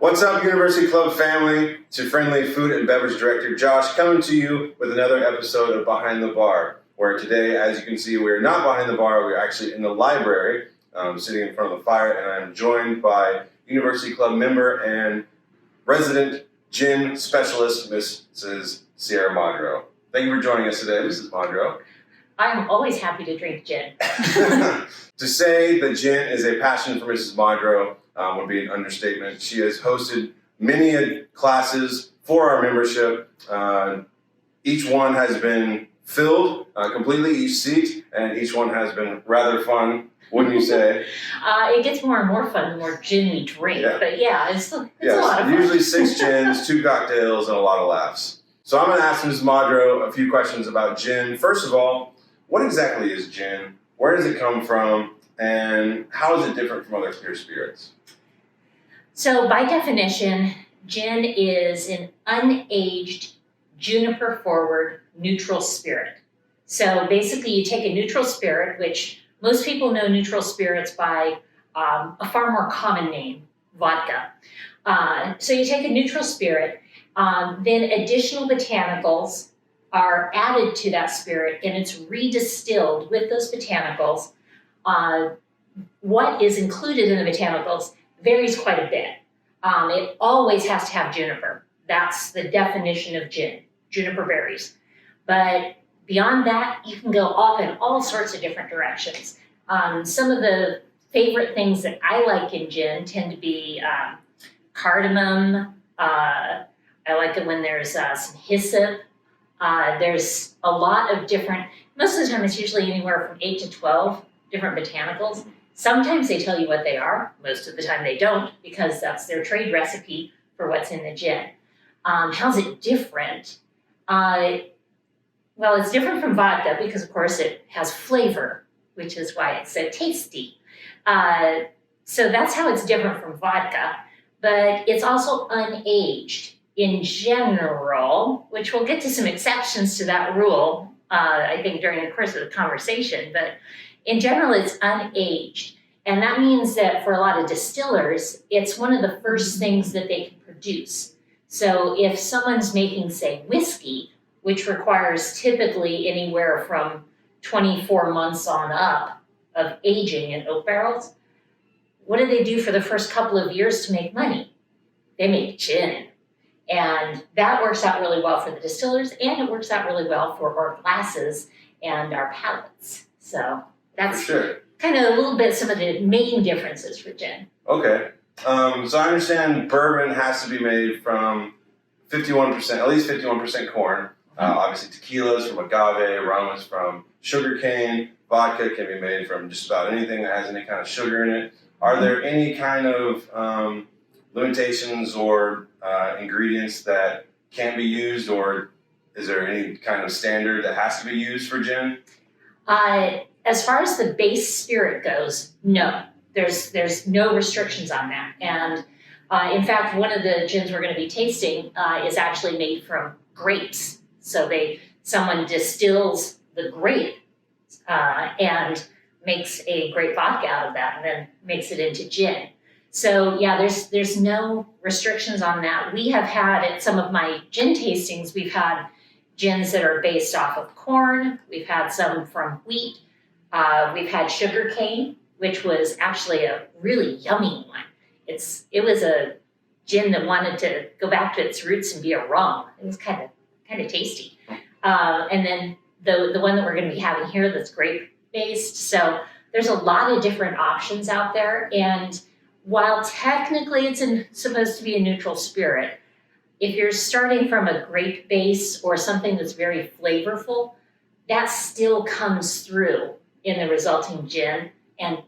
What's up, University Club family? It's your friendly food and beverage director, Josh, coming to you with another episode of Behind the Bar, where today, as you can see, we're not behind the bar, we're actually in the library, sitting in front of the fire, and I'm joined by University Club member and resident gin specialist, Mrs. Sierra Modro. Thank you for joining us today, Mrs. Modro. I'm always happy to drink gin. To say that gin is a passion for Mrs. Modro would be an understatement. She has hosted many classes for our membership. Each one has been filled completely, each seat, and each one has been rather fun, wouldn't you say? It gets more and more fun the more gin we drink, but yeah, it's a lot of fun. Usually 6 gins, 2 cocktails, and a lot of laughs. So I'm going to ask Mrs. Modro a few questions about gin. First of all, what exactly is gin? Where does it come from? And how is it different from other clear spirits? So by definition, gin is an unaged, juniper-forward, neutral spirit. So basically you take a neutral spirit, which most people know neutral spirits by a far more common name, vodka. So you take a neutral spirit, then additional botanicals are added to that spirit, and it's redistilled with those botanicals. What is included in the botanicals varies quite a bit. It always has to have juniper. That's the definition of gin, juniper berries. But beyond that, you can go off in all sorts of different directions. Some of the favorite things that I like in gin tend to be cardamom. I like it when there's some hyssop. There's a lot of different, most of the time it's usually anywhere from 8 to 12 different botanicals. Sometimes they tell you what they are, most of the time they don't, because that's their trade recipe for what's in the gin. How's it different? Well, it's different from vodka because, of course, it has flavor, which is why it's so tasty. So that's how it's different from vodka, but it's also unaged. In general, which we'll get to some exceptions to that rule, I think during the course of the conversation, but in general, it's unaged. And that means that for a lot of distillers, it's one of the first things that they can produce. So if someone's making, say, whiskey, which requires typically anywhere from 24 months on up of aging in oak barrels, what do they do for the first couple of years to make money? They make gin. And that works out really well for the distillers, and it works out really well for our glasses and our palates. So that's kind of a little bit some of the main differences for gin. Okay. So I understand bourbon has to be made from 51%, at least 51% corn. Obviously tequilas from agave, rum is from sugarcane, vodka can be made from just about anything that has any kind of sugar in it. Are there any kind of limitations or ingredients that can't be used, or is there any kind of standard that has to be used for gin? As far as the base spirit goes, no. There's no restrictions on that. And in fact, one of the gins we're going to be tasting is actually made from grapes. So someone distills the grape and makes a grape vodka out of that and then makes it into gin. So yeah, there's no restrictions on that. We have had at some of my gin tastings, we've had gins that are based off of corn. We've had some from wheat. We've had sugar cane, which was actually a really yummy one. It was a gin that wanted to go back to its roots and be a rum. It was kind of tasty. And then the one that we're going to be having here that's grape based. So there's a lot of different options out there, and while technically it's supposed to be a neutral spirit, if you're starting from a grape base or something that's very flavorful, that still comes through in the resulting gin and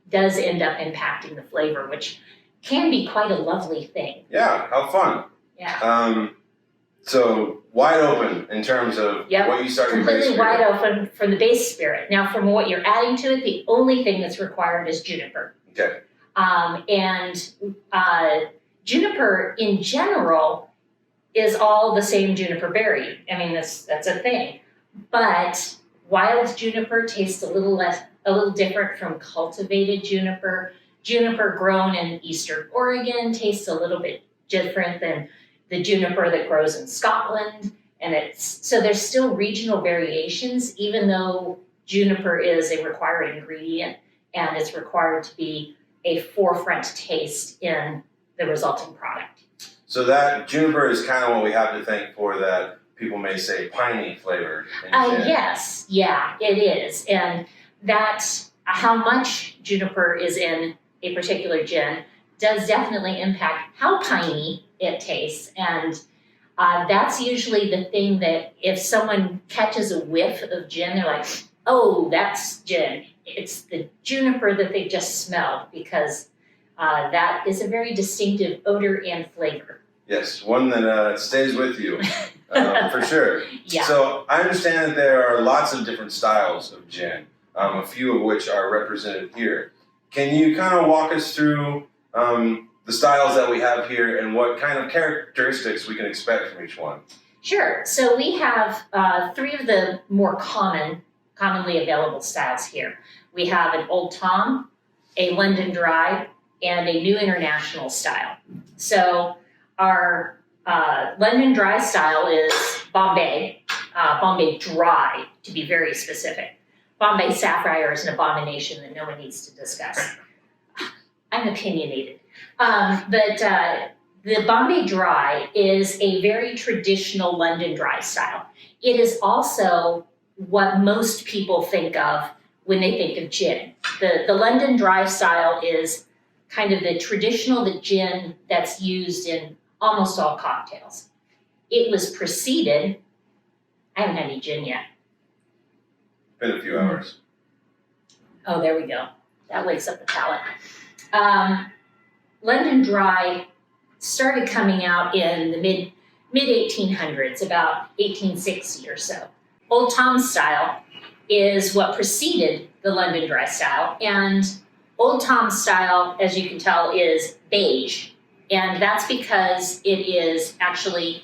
does end up impacting the flavor, which can be quite a lovely thing. Yeah, how fun. Yeah. So wide open in terms of what you start your base completely wide open from the base spirit. Now, from what you're adding to it, the only thing that's required is juniper. Okay. Juniper in general is all the same juniper berry. I mean, that's a thing. But wild juniper tastes a little different from cultivated juniper. juniper grown in Eastern Oregon tastes a little bit different than the juniper that grows in Scotland. And so there's still regional variations, even though juniper is a required ingredient and it's required to be a forefront taste in the resulting product. So that juniper is kind of what we have to thank for that people may say piney flavor. Yes, yeah, it is. And that's how much juniper is in a particular gin does definitely impact how piney it tastes. And that's usually the thing that if someone catches a whiff of gin, they're like, oh, that's gin. It's the juniper that they just smelled, because that is a very distinctive odor and flavor. Yes, one that stays with you, for sure. Yeah. So I understand that there are lots of different styles of gin, a few of which are represented here. Can you kind of walk us through the styles that we have here and what kind of characteristics we can expect from each one? Sure. So we have three of the more commonly available styles here. We have an Old Tom, a London Dry, and a New International style. So our London Dry style is Bombay, Bombay Dry to be very specific. Bombay Sapphire is an abomination that no one needs to discuss. I'm opinionated. But the Bombay Dry is a very traditional London Dry style. It is also what most people think of when they think of gin. The London Dry style is kind of the traditional gin that's used in almost all cocktails. It was preceded, I haven't had any gin yet. Been a few hours. Oh, there we go. That wakes up the palate. London Dry started coming out in the mid 1800s, about 1860 or so. Old Tom style is what preceded the London Dry style, and Old Tom style, as you can tell, is beige, and that's because it is actually,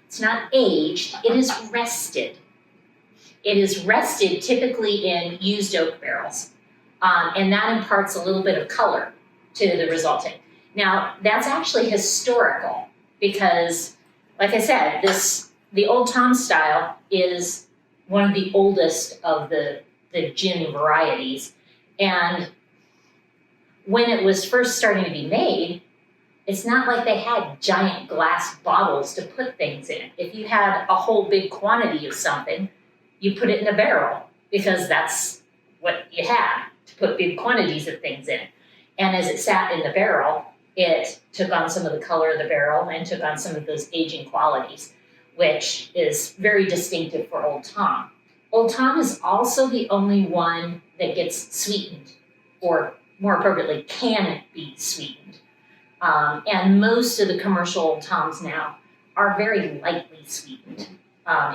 it's not aged, it is rested. It is rested typically in used oak barrels, and that imparts a little bit of color to the resulting. Now, that's actually historical because, like I said, the Old Tom style is one of the oldest of the gin varieties. And when it was first starting to be made, it's not like they had giant glass bottles to put things in. If you had a whole big quantity of something, you put it in a barrel because that's what you had, to put big quantities of things in. And as it sat in the barrel, it took on some of the color of the barrel and took on some of those aging qualities, which is very distinctive for Old Tom. Old Tom is also the only one that gets sweetened, or more appropriately, can be sweetened. And most of the commercial Old Toms now are very lightly sweetened,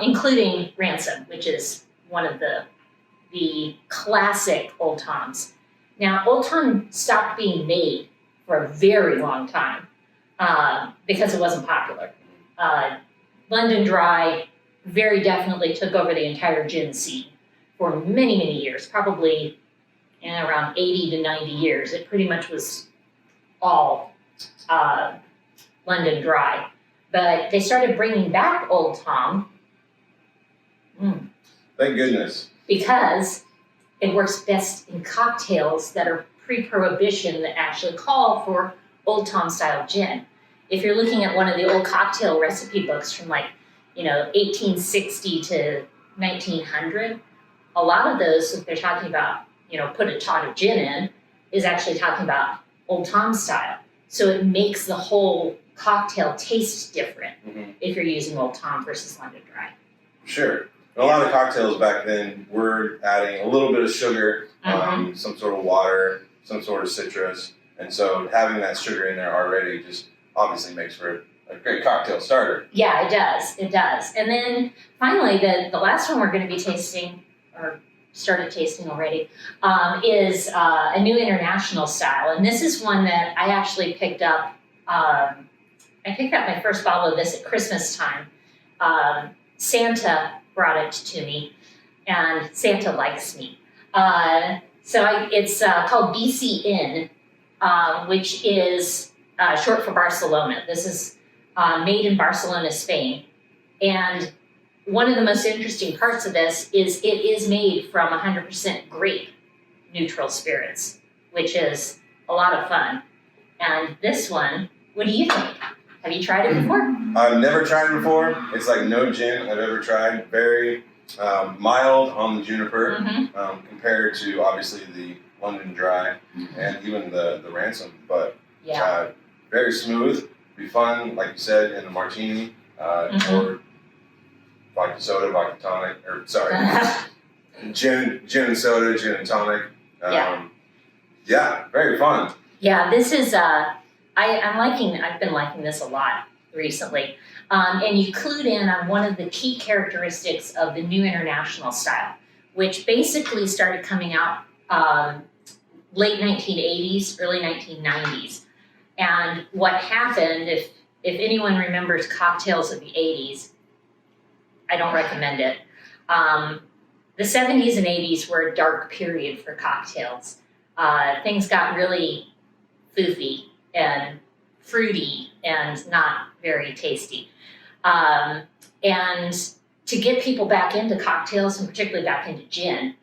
including Ransom, which is one of the classic Old Toms. Now, Old Tom stopped being made for a very long time because it wasn't popular. London Dry very definitely took over the entire gin scene for many, many years, probably around 80 to 90 years. It pretty much was all London Dry. But they started bringing back Old Tom. Thank goodness. Because it works best in cocktails that are pre-prohibition that actually call for Old Tom style gin. If you're looking at one of the old cocktail recipe books from 1860 to 1900, a lot of those, if they're talking about, put a tot of gin in, is actually talking about Old Tom style. So it makes the whole cocktail taste different if you're using Old Tom versus London Dry. Sure. A lot of cocktails back then were adding a little bit of sugar, some sort of water, some sort of citrus, and so having that sugar in there already just obviously makes for a great cocktail starter. Yeah, it does. And then finally, the last one we're going to be tasting, or started tasting already, is a New International style. And this is one that I actually picked up. I picked up my first bottle of this at Christmas time. Santa brought it to me, and Santa likes me. It's called BC Inn. which is short for Barcelona. This is made in Barcelona, Spain. And one of the most interesting parts of this is it is made from 100% grape neutral spirits, which is a lot of fun. And this one, what do you think? Have you tried it before? I've never tried it before. It's like no gin I've ever tried. Very mild on the juniper compared to obviously the London Dry and even the Ransom. But very smooth. Be fun, like you said, in a martini or vodka soda, vodka tonic, or sorry, gin and soda, gin and tonic. Very fun. Yeah, this is I've been liking this a lot recently. And you clued in on one of the key characteristics of the new international style, which basically started coming out late 1980s, early 1990s. And what happened, if anyone remembers cocktails of the 80s, I don't recommend it. The 70s and 80s were a dark period for cocktails. Things got really foofy and fruity and not very tasty. And to get people back into cocktails, and particularly back into gin,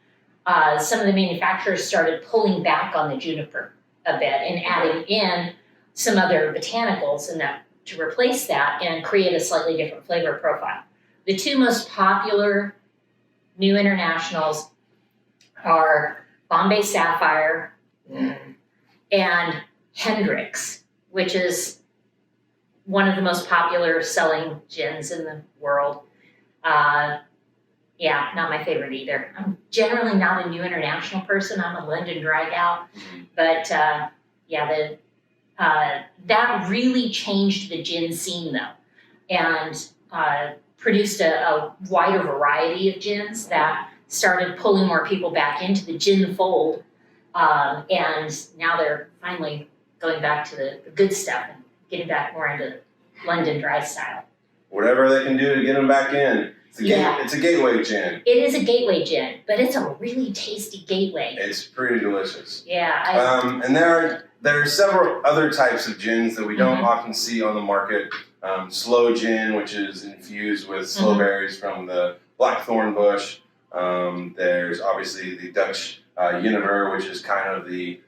some of the manufacturers started pulling back on the juniper a bit and adding in some other botanicals in that to replace that and create a slightly different flavor profile. The two most popular new internationals are Bombay Sapphire and Hendrix, which is one of the most popular selling gins in the world. Not my favorite either. I'm generally not a new international person. I'm a London Dry gal. But that really changed the gin scene though, and produced a wider variety of gins that started pulling more people back into the gin fold. And now they're finally going back to the good stuff and getting back more into London Dry style. Whatever they can do to get them back in. It's a gateway gin. It is a gateway gin, but it's a really tasty gateway. It's pretty delicious. Yeah. And there are several other types of gins that we don't often see on the market. Slow gin, which is infused with sloe berries from the blackthorn bush. There's obviously the Dutch Jenever, which is kind of the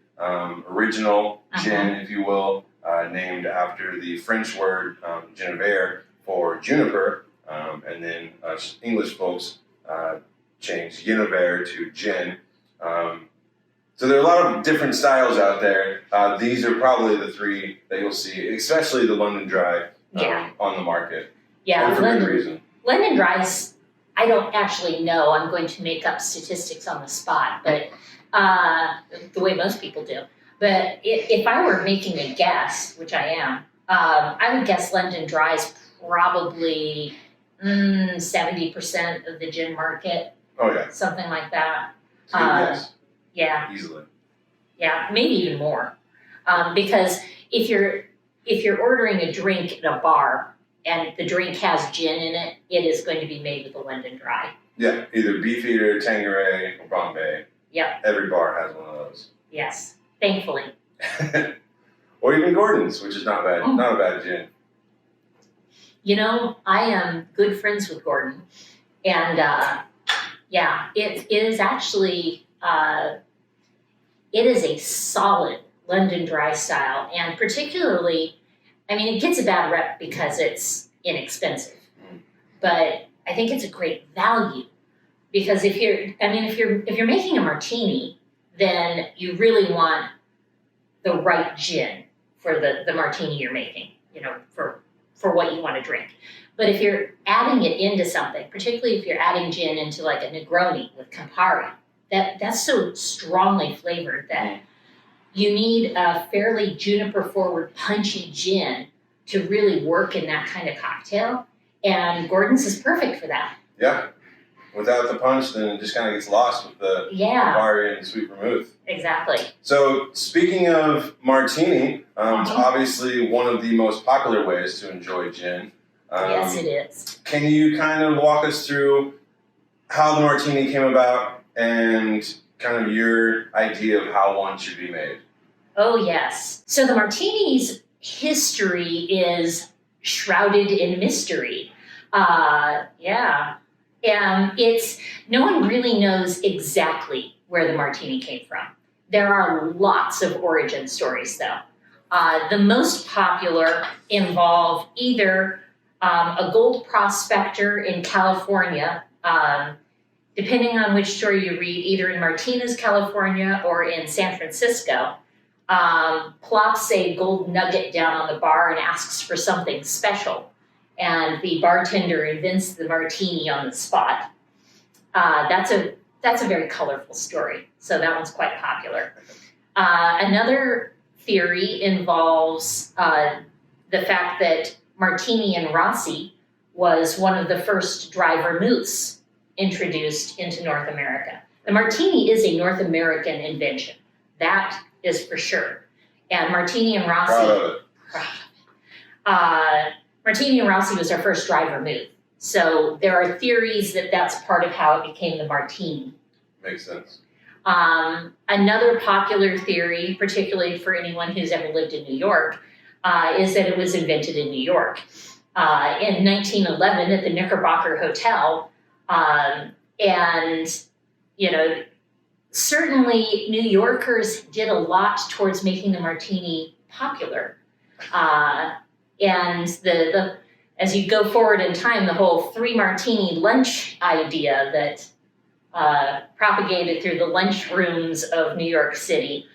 original gin, if you will, named after the French word Genever for juniper. And then us English folks changed Jenever to gin. So there are a lot of different styles out there. These are probably the three that you'll see, especially the London Dry on the market. Yeah, and for good reason. London Dry's, I don't actually know. I'm going to make up statistics on the spot, but the way most people do. But if I were making a guess, which I am, I would guess London Dry's probably 70% of the gin market. Oh yeah. Something like that. Yes. Yeah. Easily. Yeah, maybe even more. Because if you're ordering a drink at a bar and the drink has gin in it, it is going to be made with a London Dry. Yeah, either Beefeater, Tanqueray, or Bombay. Yep. Every bar has one of those. Yes, thankfully. Or even Gordon's, which is not bad. Not a bad gin. You know, I am good friends with Gordon, and it is actually it is a solid London Dry style, and particularly, I mean, it gets a bad rep because it's inexpensive, but I think it's a great value because if you're making a martini, then you really want the right gin for the martini you're making, you know, for what you want to drink. But if you're adding it into something, particularly if you're adding gin into like a Negroni with Campari, that's so strongly flavored that you need a fairly juniper forward punchy gin to really work in that kind of cocktail. And Gordon's is perfect for that. Yeah. Without the punch, then it just kind of gets lost with the Campari and sweet vermouth. Exactly. So speaking of martini, it's obviously one of the most popular ways to enjoy gin. Yes, it is. Can you kind of walk us through how the martini came about and kind of your idea of how one should be made? Oh, yes. So the martini's history is shrouded in mystery. Yeah. It's no one really knows exactly where the martini came from. There are lots of origin stories, though. The most popular involve either a gold prospector in California, depending on which story you read, either in Martinez, California, or in San Francisco, plops a gold nugget down on the bar and asks for something special. And the bartender invents the martini on the spot. That's a very colorful story. So that one's quite popular. Another theory involves the fact that Martini and Rossi was one of the first dry vermouths introduced into North America. The martini is a North American invention. That is for sure. And Martini and Rossi. Martini and Rossi was our first dry vermouth. So there are theories that that's part of how it became the martini. Makes sense. Another popular theory, particularly for anyone who's ever lived in New York, is that it was invented in New York. In 1911 at the Knickerbocker Hotel, and, you know, certainly New Yorkers did a lot towards making the martini popular. And as you go forward in time, the whole 3 martini lunch idea that propagated through the lunchrooms of New York City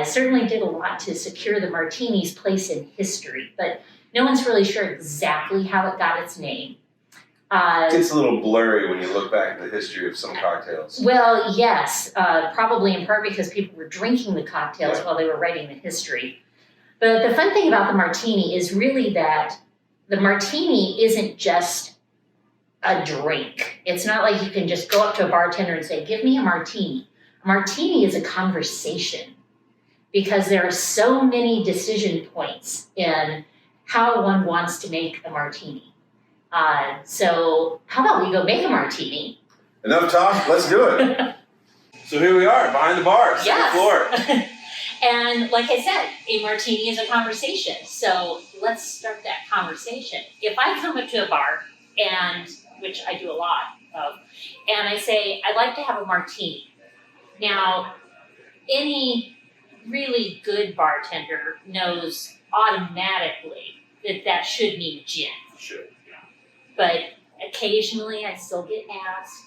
certainly did a lot to secure the martini's place in history, but no one's really sure exactly how it got its name. It gets a little blurry when you look back at the history of some cocktails. Well, yes, probably in part because people were drinking the cocktails while they were writing the history. But the fun thing about the martini is really that the martini isn't just a drink. It's not like you can just go up to a bartender and say, give me a martini. A martini is a conversation because there are so many decision points in how one wants to make a martini. So how about we go make a martini? Enough talk, let's do it. So here we are, behind the bar, second floor. And like I said, a martini is a conversation. So let's start that conversation. If I come up to a bar, and which I do a lot of, and I say, I'd like to have a martini. Now, any really good bartender knows automatically that that should mean gin. Sure. But occasionally I still get asked.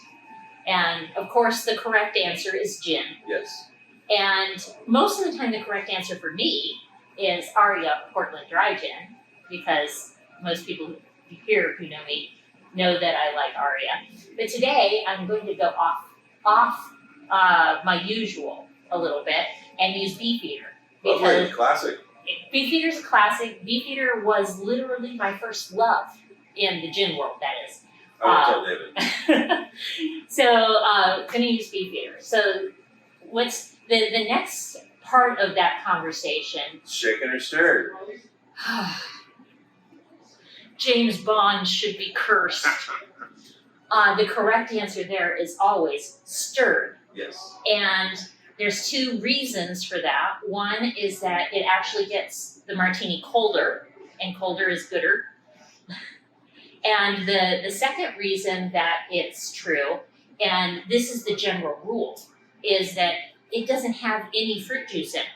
And of course, the correct answer is gin. Yes. And most of the time, the correct answer for me is Aria Portland Dry Gin, because most people here who know me know that I like Aria. But today, I'm going to go off my usual a little bit and use Beefeater. Lovely, classic. Beefeater is a classic. Beefeater was literally my first love in the gin world, that is. I would tell David. So, gonna use Beefeater. So, what's the next part of that conversation? Shaken or stirred? James Bond should be cursed. The correct answer there is always stirred. Yes. And there's 2 reasons for that. One is that it actually gets the martini colder, and colder is gooder. And the second reason that it's true, and this is the general rule, is that it doesn't have any fruit juice in it.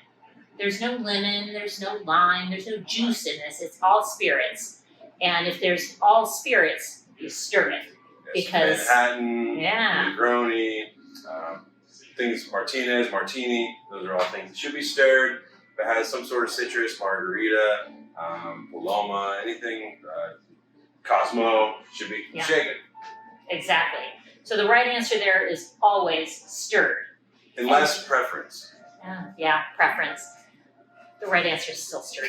There's no lemon, there's no lime, there's no juice in this. It's all spirits. And if there's all spirits, you stir it. Yes, Because Manhattan, yeah. Negroni, things Martinez, Martini, those are all things that should be stirred. If it has some sort of citrus, margarita, Paloma, anything, Cosmo, should be shaken. Exactly. So the right answer there is always stirred. Unless preference. Yeah, preference. The right answer is still stirred.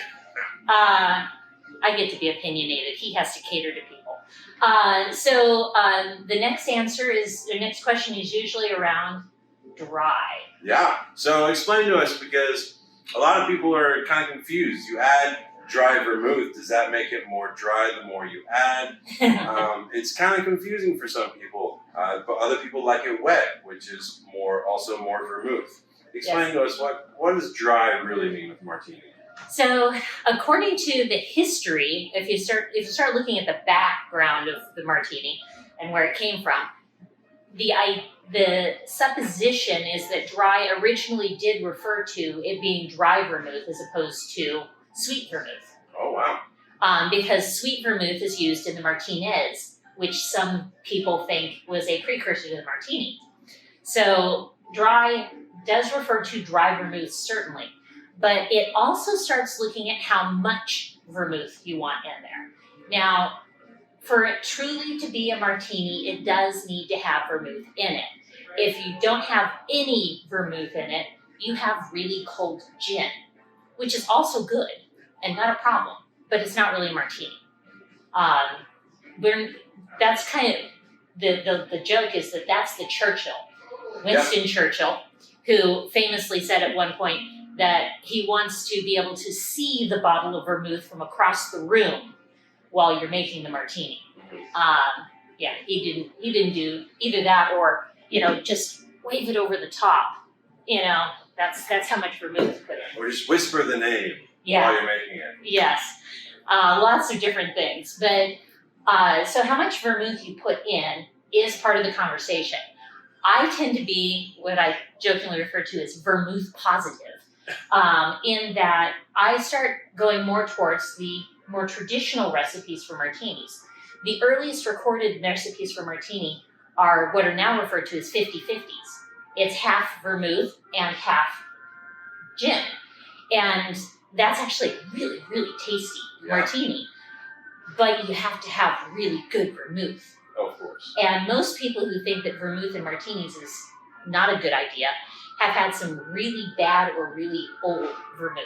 I get to be opinionated. He has to cater to people. So the next question is usually around dry. Yeah. So explain to us, because a lot of people are kind of confused. You add dry vermouth, does that make it more dry the more you add? It's kind of confusing for some people, but other people like it wet, which is also more vermouth. Explain to us what does dry really mean with martini? So, according to the history, if you start looking at the background of the martini and where it came from, the supposition is that dry originally did refer to it being dry vermouth as opposed to sweet vermouth. Oh wow! Because sweet vermouth is used in the Martinez, which some people think was a precursor to the martini. So dry does refer to dry vermouth certainly, but it also starts looking at how much vermouth you want in there. Now, for it truly to be a martini, it does need to have vermouth in it. If you don't have any vermouth in it, you have really cold gin, which is also good and not a problem, but it's not really a martini. That's kind of the joke is that that's the Churchill, Winston Churchill, who famously said at one point that he wants to be able to see the bottle of vermouth from across the room while you're making the martini. He didn't do either that or, just wave it over the top. That's how much vermouth put in. Or just whisper the name while you're making it. Yes. Lots of different things. But so how much vermouth you put in is part of the conversation. I tend to be what I jokingly refer to as vermouth positive, in that I start going more towards the more traditional recipes for martinis. The earliest recorded recipes for martini are what are now referred to as 50-50s. It's half vermouth and half gin. And that's actually a really, really tasty martini. But you have to have really good vermouth. Of course. And most people who think that vermouth in martinis is not a good idea have had some really bad or really old vermouth.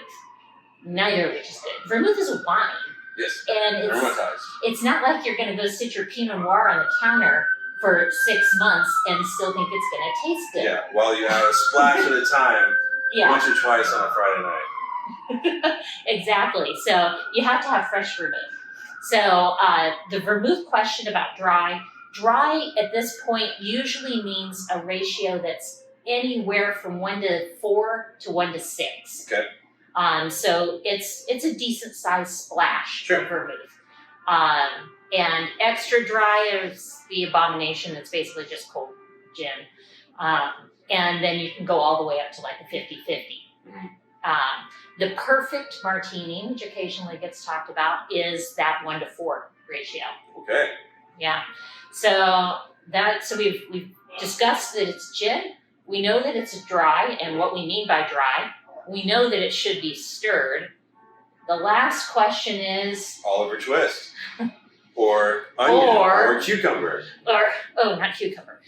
Neither of which is good. Vermouth is a wine. Yes. And it's not like you're going to go sit your Pinot Noir on the counter for 6 months and still think it's going to taste good. Yeah, while you have a splash at a time, once or twice on a Friday night. Exactly. So you have to have fresh vermouth. So the vermouth question about dry at this point usually means a ratio that's anywhere from 1:4 to 1:6. Okay. So it's a decent sized splash of vermouth. And extra dry is the abomination that's basically just cold gin. And then you can go all the way up to like a 50-50. The perfect martini, which occasionally gets talked about, is that 1:4 ratio. Okay. Yeah. So we've discussed that it's gin. We know that it's dry and what we mean by dry. We know that it should be stirred. The last question is Oliver Twist. Or onion. Or cucumber. Not cucumber.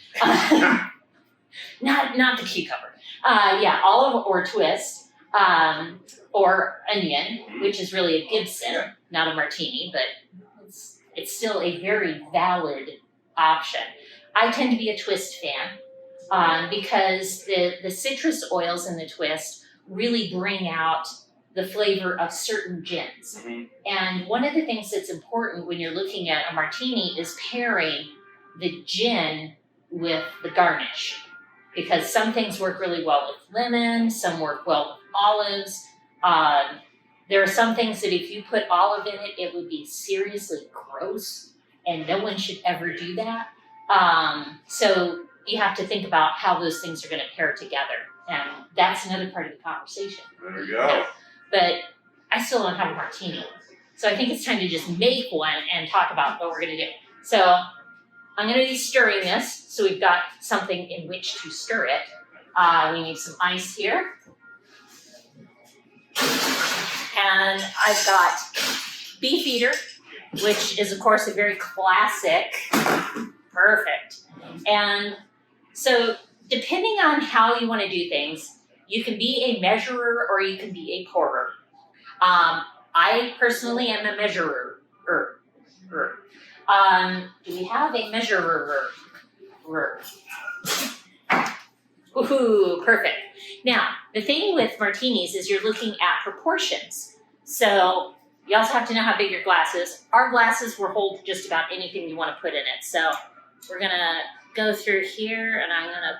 Not the cucumber. Olive or twist. Or onion, which is really a Gibson, not a martini, but it's still a very valid option. I tend to be a twist fan because the citrus oils in the twist really bring out the flavor of certain gins. Mm-hmm. And one of the things that's important when you're looking at a martini is pairing the gin with the garnish. Because some things work really well with lemon, some work well with olives. There are some things that if you put olive in it, it would be seriously gross, and no one should ever do that. So you have to think about how those things are going to pair together, and that's another part of the conversation. There we go. But I still don't have a martini, so I think it's time to just make one and talk about what we're going to do. So I'm going to be stirring this, so we've got something in which to stir it. We need some ice here. And I've got Beefeater, which is, of course, a very classic. Perfect. And so depending on how you want to do things, you can be a measurer or you can be a pourer. I personally am a measurer. Do we have a measurer? Woohoo, perfect. Now, the thing with martinis is you're looking at proportions. So you also have to know how big your glass is. Our glasses will hold just about anything you want to put in it. So we're going to go through here and I'm going to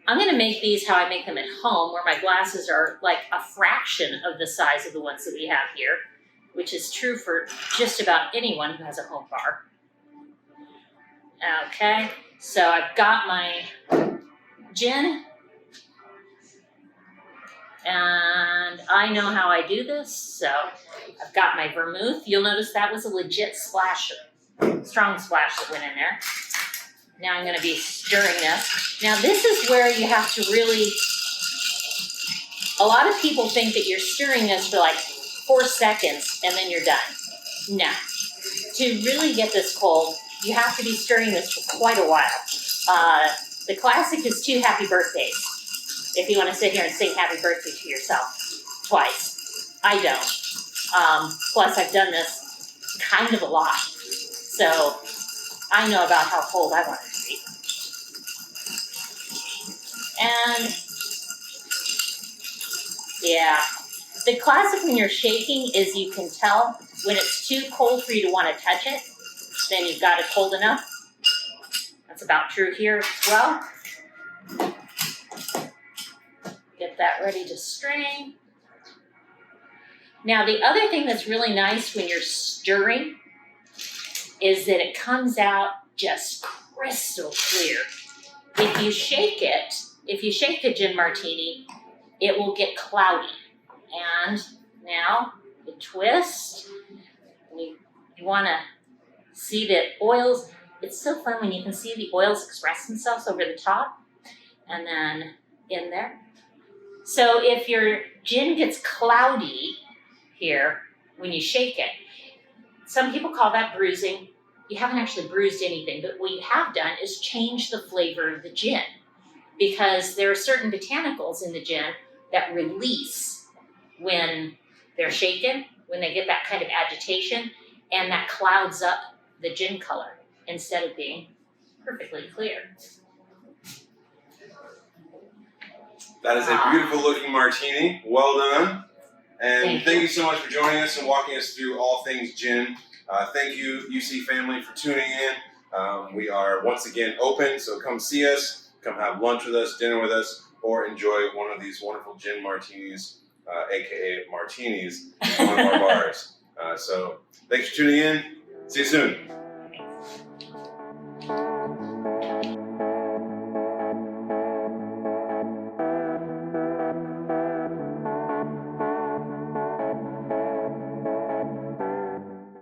I'm gonna make these how I make them at home, where my glasses are like a fraction of the size of the ones that we have here, which is true for just about anyone who has a home bar. Okay, so I've got my gin, and I know how I do this, so I've got my vermouth. You'll notice that was a legit splash, strong splash that went in there. Now I'm gonna be stirring this. Now this is where you have to really, a lot of people think that you're stirring this for like 4 seconds and then you're done. No, to really get this cold, you have to be stirring this for quite a while. The classic is 2 happy birthdays. If you wanna sit here and sing happy birthday to yourself twice. I don't. Plus I've done this kind of a lot. So I know about how cold I want it to be. And yeah, the classic when you're shaking is you can tell when it's too cold for you to want to touch it, then you've got it cold enough. That's about true here as well. Get that ready to strain. Now the other thing that's really nice when you're stirring is that it comes out just crystal clear. If you shake the gin martini, it will get cloudy. And now you twist, and you wanna see the oils. It's so fun when you can see the oils express themselves over the top and then in there. So if your gin gets cloudy here when you shake it, some people call that bruising. You haven't actually bruised anything, but what you have done is change the flavor of the gin, because there are certain botanicals in the gin that release when they're shaken, when they get that kind of agitation, and that clouds up the gin color instead of being perfectly clear. That is a beautiful looking martini. Well done. And thank you so much for joining us and walking us through all things gin. Thank you, UC family, for tuning in. We are once again open, so come see us, come have lunch with us, dinner with us, or enjoy one of these wonderful gin martinis, aka martinis, in one of our bars. So thanks for tuning in. See you soon.